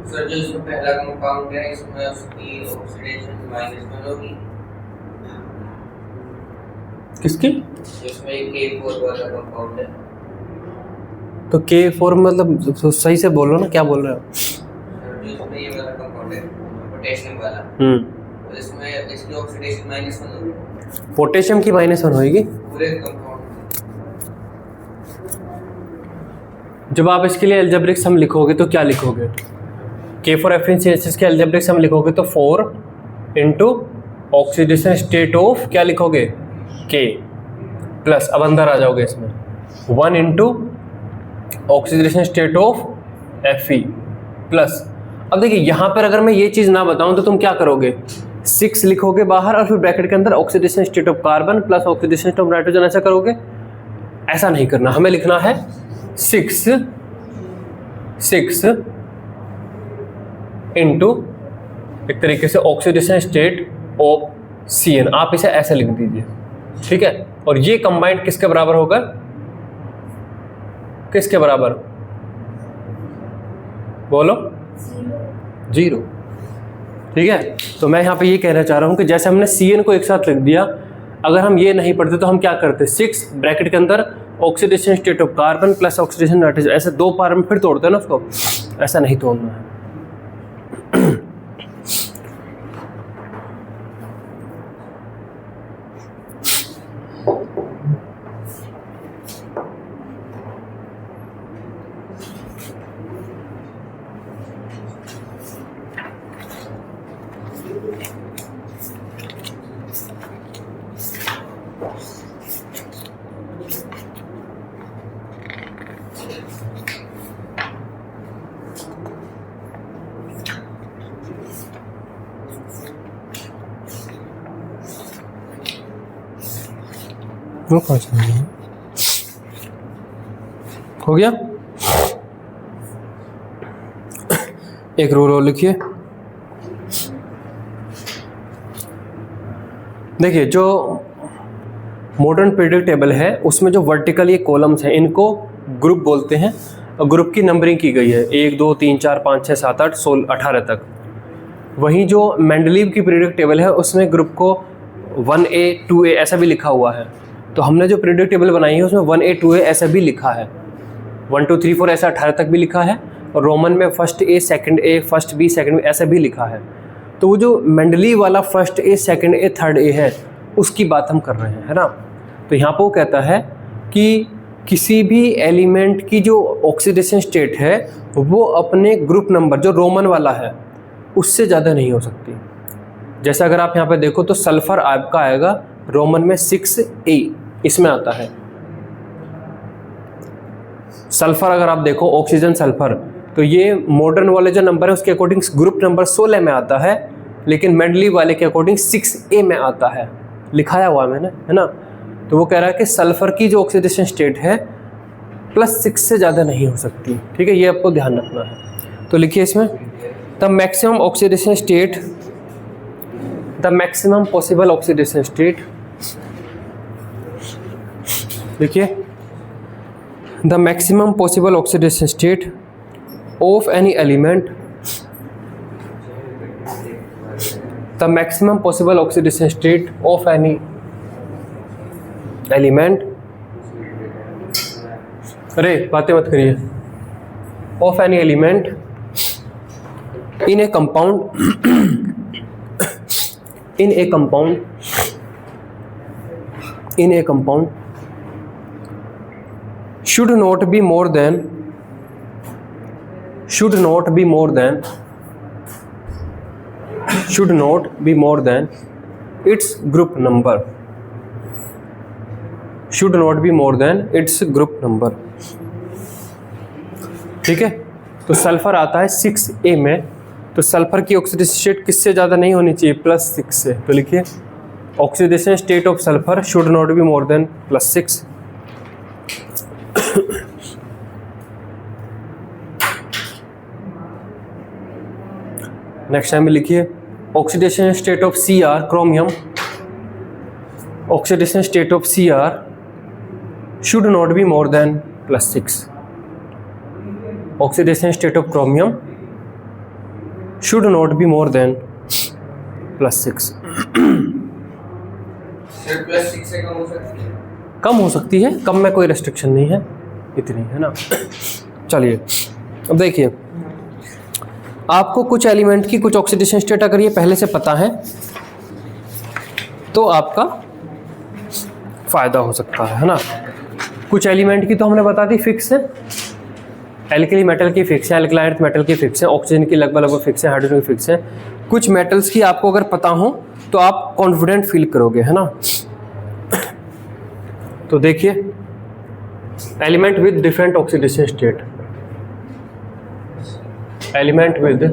सर जो इसमें पहला कंपाउंड है इसमें उसकी ऑक्सीडेशन -1 होगी। किसकी? इसमें K4 वाला कंपाउंड है। तो K4 मतलब सही से बोलो ना, क्या बोल रहे हो? सर जो इसमें ये वाला कंपाउंड है पोटेशियम वाला, तो इसमें इसकी ऑक्सीडेशन -1 होगी। पोटेशियम की -1 होगी पूरे कंपाउंड। जब आप इसके लिए एल्जेब्रिक सम लिखोगे तो क्या लिखोगे? K4FeCH के एल्जेब्रिक सम लिखोगे तो 4 इंटू ऑक्सीडेशन स्टेट ऑफ क्या लिखोगे? K प्लस, अब अंदर आ जाओगे इसमें 1 into oxidation state of Fe plus. अब देखिए यहाँ पर अगर मैं ये चीज़ ना बताऊँ तो तुम क्या करोगे? 6 लिखोगे बाहर और फिर ब्रैकेट के अंदर oxidation state of carbon plus oxidation state of nitrogen, ऐसा करोगे? ऐसा नहीं करना, हमें लिखना है 6 इंटू एक तरीके से ऑक्सीडेशन स्टेट ऑफ CN, आप इसे ऐसे लिख दीजिए, ठीक है। और ये कंबाइंड किसके बराबर होगा? किसके बराबर? बोलो, 0। ठीक है, तो मैं यहाँ पे ये कहना चाह रहा हूँ कि जैसे हमने Cn को एक साथ लिख दिया, अगर हम ये नहीं पढ़ते तो हम क्या करते, 6 ब्रैकेट के अंदर oxidation state of carbon plus oxidation nitrogen, ऐसे 2 पार में फिर तोड़ते हैं ना उसको, ऐसा नहीं तोड़ना है। वो कौन सा हो गया? एक रूल और लिखिए। देखिए, जो मॉडर्न पीरियोडिक टेबल है उसमें जो वर्टिकल ये कॉलम्स हैं इनको ग्रुप बोलते हैं, और ग्रुप की नंबरिंग की गई है 1 2 3 4 5 6 7 8 16 18 तक। वहीं जो मेंडलीव की पीरियोडिक टेबल है उसमें ग्रुप को 1A 2A ऐसा भी लिखा हुआ है। तो हमने जो पीरियोडिक टेबल बनाई है उसमें 1A 2A ऐसा भी लिखा है, 1 2 3 4 ऐसा 18 तक भी लिखा है, और रोमन में first A second A first B second B ऐसा भी लिखा है। तो वो जो मेंडलीव वाला first A second A third A है उसकी बात हम कर रहे हैं, है ना। तो यहाँ पर वो कहता है कि किसी भी एलिमेंट की जो ऑक्सीडेशन स्टेट है वो अपने ग्रुप नंबर जो रोमन वाला है उससे ज़्यादा नहीं हो सकती। जैसे अगर आप यहाँ पे देखो तो सल्फर आपका आएगा रोमन में 6A, इसमें आता है सल्फर। अगर आप देखो ऑक्सीजन सल्फर, तो ये मॉडर्न वाले जो नंबर है उसके अकॉर्डिंग ग्रुप नंबर 16 में आता है, लेकिन मेंडलीव वाले के अकॉर्डिंग 6A में आता है, लिखाया हुआ मैंने, है ना। तो वो कह रहा है कि सल्फर की जो ऑक्सीडेशन स्टेट है +6 से ज़्यादा नहीं हो सकती। ठीक है, ये आपको ध्यान रखना है। तो लिखिए इसमें the maximum oxidation state, the maximum possible oxidation state, देखिए the maximum possible oxidation state of any element, the maximum possible oxidation state of any element, अरे बातें मत करिए, of any element in a compound, in a compound should not be more than its group number, should not be more than its group number। ठीक है, तो sulphur आता है 6A में, तो सल्फर की ऑक्सीडेशन स्टेट किससे ज़्यादा नहीं होनी चाहिए, +6 से। तो लिखिए oxidation state of sulphur should not be more than +6। Next time में लिखिए oxidation state of Cr chromium, oxidation state of Cr should not be more than +6। Oxidation state of chromium should not be more than +6। +6 से कम हो सकती है? कम हो सकती है, कम में कोई रेस्ट्रिक्शन नहीं है, इतनी, है ना। चलिए अब देखिए, आपको कुछ एलिमेंट की कुछ ऑक्सीडेशन स्टेट अगर ये पहले से पता है तो आपका फ़ायदा हो सकता है ना। कुछ एलिमेंट की तो हमने बता दी फिक्स है, एल्कली मेटल की फिक्स है, एल्कलाइन अर्थ मेटल की फिक्स है, ऑक्सीजन की लगभग फिक्स है, हाइड्रोजन की फिक्स है। कुछ मेटल्स की आपको अगर पता हो तो आप कॉन्फिडेंट फील करोगे, है ना। तो देखिए element with different oxidation state, element with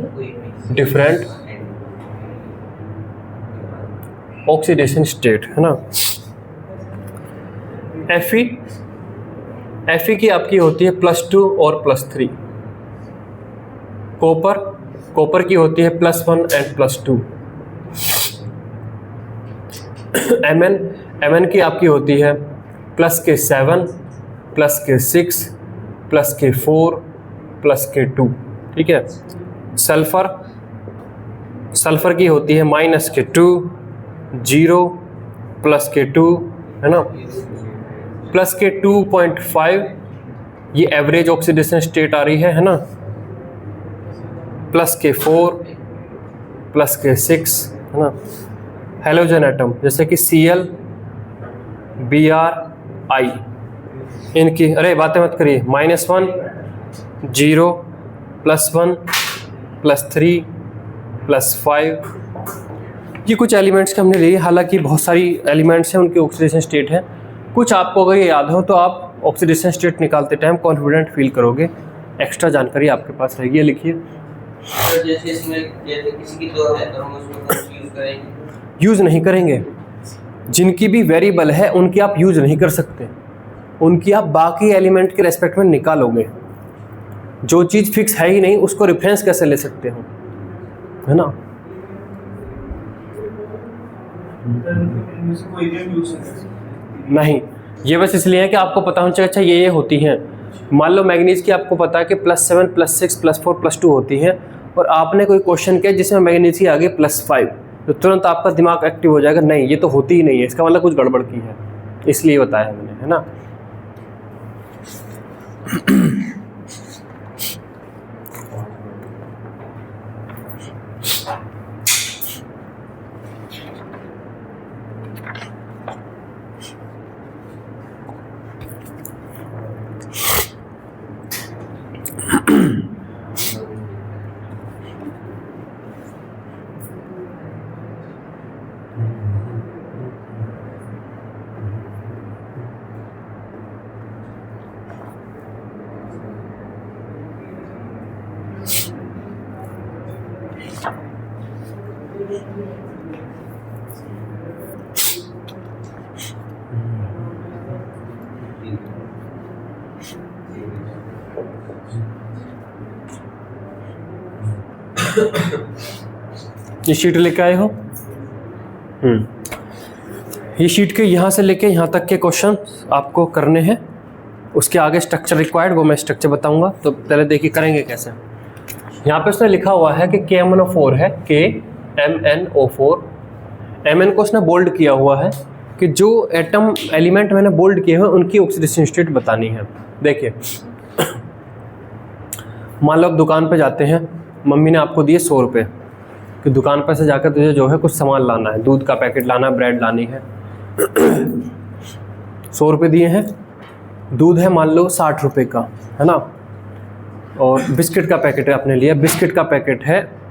different oxidation state, है ना। Fe की आपकी होती है +2 और +3। कॉपर की होती है +1 एंड +2। Mn की आपकी होती है +7 +6 प्लस के 4 प्लस के 2, ठीक है। सल्फर की होती है माइनस के 2, 0 प्लस के 2, है ना, प्लस के 2.5, ये एवरेज ऑक्सीडेशन स्टेट आ रही है ना, प्लस के 4 प्लस के 6, है ना। हेलोजन एटम जैसे कि Cl, Br, I, इनकी अरे बातें मत करिए, -1, 0, +1, +3, +5, ये कुछ एलिमेंट्स के हमने लिए। हालांकि बहुत सारी एलिमेंट्स हैं, उनके ऑक्सीडेशन स्टेट है। कुछ आपको अगर ये याद हो तो आप ऑक्सीडेशन स्टेट निकालते टाइम कॉन्फिडेंट फील करोगे, एक्स्ट्रा जानकारी आपके पास रहेगी। ये लिखिए, जैसे इसमें जैसे किसी की 2 है तो हम उसको यूज करेंगे, यूज़ नहीं करेंगे। जिनकी भी वेरिएबल है उनकी आप यूज़ नहीं कर सकते, उनकी आप बाकी एलिमेंट के रेस्पेक्ट में निकालोगे। जो चीज़ फिक्स है ही नहीं उसको रेफरेंस कैसे ले सकते हो, है ना। नहीं, ये बस इसलिए है कि आपको पता होना चाहिए अच्छा ये होती हैं। मान लो मैग्नीज की आपको पता है कि +7, +6, +4, +2 होती हैं, और आपने कोई क्वेश्चन किया जिसमें मैग्नीज की आगे +5, तो तुरंत आपका दिमाग एक्टिव हो जाएगा, नहीं ये तो होती ही नहीं है, इसका मतलब कुछ गड़बड़ की है, इसलिए बताया मैंने, है ना। ये शीट लेके आए हो, ये शीट के यहाँ से लेके यहाँ तक के क्वेश्चन आपको करने हैं। उसके आगे स्ट्रक्चर रिक्वायर्ड, वो मैं स्ट्रक्चर बताऊंगा। तो पहले देखिए करेंगे कैसे। यहाँ पे उसने लिखा हुआ है कि KMnO4 है, KMnO4, Mn को उसने बोल्ड किया हुआ है कि जो एटम एलिमेंट मैंने बोल्ड किए हुए उनकी ऑक्सीडेशन स्टेट बतानी है। देखिए मान लो आप दुकान पे जाते हैं, मम्मी ने आपको दिए 100 रुपये कि दुकान पर से जाकर तुझे जो है कुछ सामान लाना है, दूध का पैकेट लाना है, ब्रेड लानी है। 100 रुपये दिए हैं, दूध है मान लो 60 रुपये का, है ना, और बिस्किट का पैकेट है आपने लिया, बिस्किट का पैकेट है,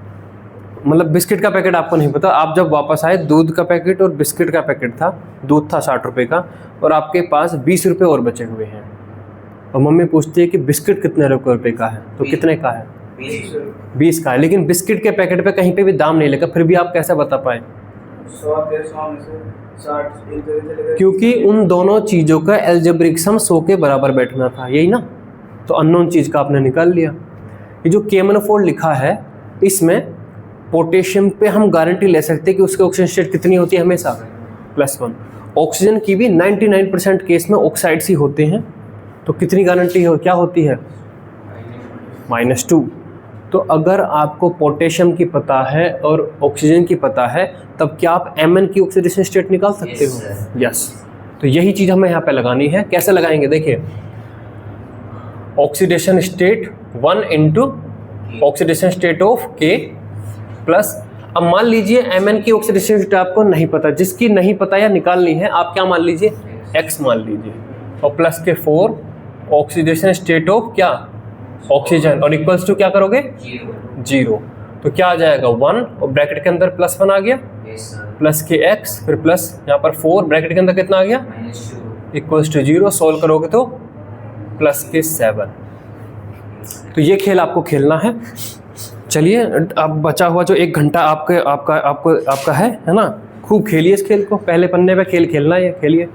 मतलब बिस्किट का पैकेट आपको नहीं पता, आप जब वापस आए दूध का पैकेट और बिस्किट का पैकेट था, दूध था 60 रुपये का और आपके पास 20 रुपये और बचे हुए हैं, और मम्मी पूछती है कि बिस्किट कितने रुपये का है, तो कितने का है, 20 का है। लेकिन बिस्किट के पैकेट पे कहीं पे भी दाम नहीं लगा, फिर भी आप कैसे बता पाए, 100 क्योंकि उन दोनों चीज़ों का एल्जेब्रिक सम 100 के बराबर बैठना था, यही ना, तो अननोन चीज़ का आपने निकाल लिया। ये जो KMnO4 लिखा है इसमें पोटेशियम पे हम गारंटी ले सकते हैं कि उसकी ऑक्सीजन स्टेट कितनी होती है, हमेशा +1। ऑक्सीजन की भी 99% केस में ऑक्साइड्स ही होते हैं, तो कितनी गारंटी हो, क्या होती है, -2। तो अगर आपको पोटेशियम की पता है और ऑक्सीजन की पता है, तब क्या आप Mn की ऑक्सीडेशन स्टेट निकाल सकते हो, यस। तो यही चीज़ हमें यहाँ पे लगानी है। कैसे लगाएंगे, देखिए oxidation state 1 into oxidation state of K plus, अब मान लीजिए Mn की ऑक्सीडेशन स्टेट आपको नहीं पता, जिसकी नहीं पता या निकालनी है आप क्या मान लीजिए, X मान लीजिए, और प्लस के 4 ऑक्सीडेशन स्टेट ऑफ क्या, ऑक्सीजन, और इक्वल्स टू क्या करोगे, 0। तो क्या आ जाएगा 1 और ब्रैकेट के अंदर +1 आ गया, प्लस के x, फिर प्लस यहाँ पर 4 ब्रैकेट के अंदर कितना आ गया, इक्वल्स टू 0। सोल्व करोगे तो प्लस के 7। तो ये खेल आपको खेलना है। चलिए अब बचा हुआ जो 1 घंटा आपका है ना, खूब खेलिए इस खेल को। पहले पन्ने पे खेल खेलना है, ये खेलिए।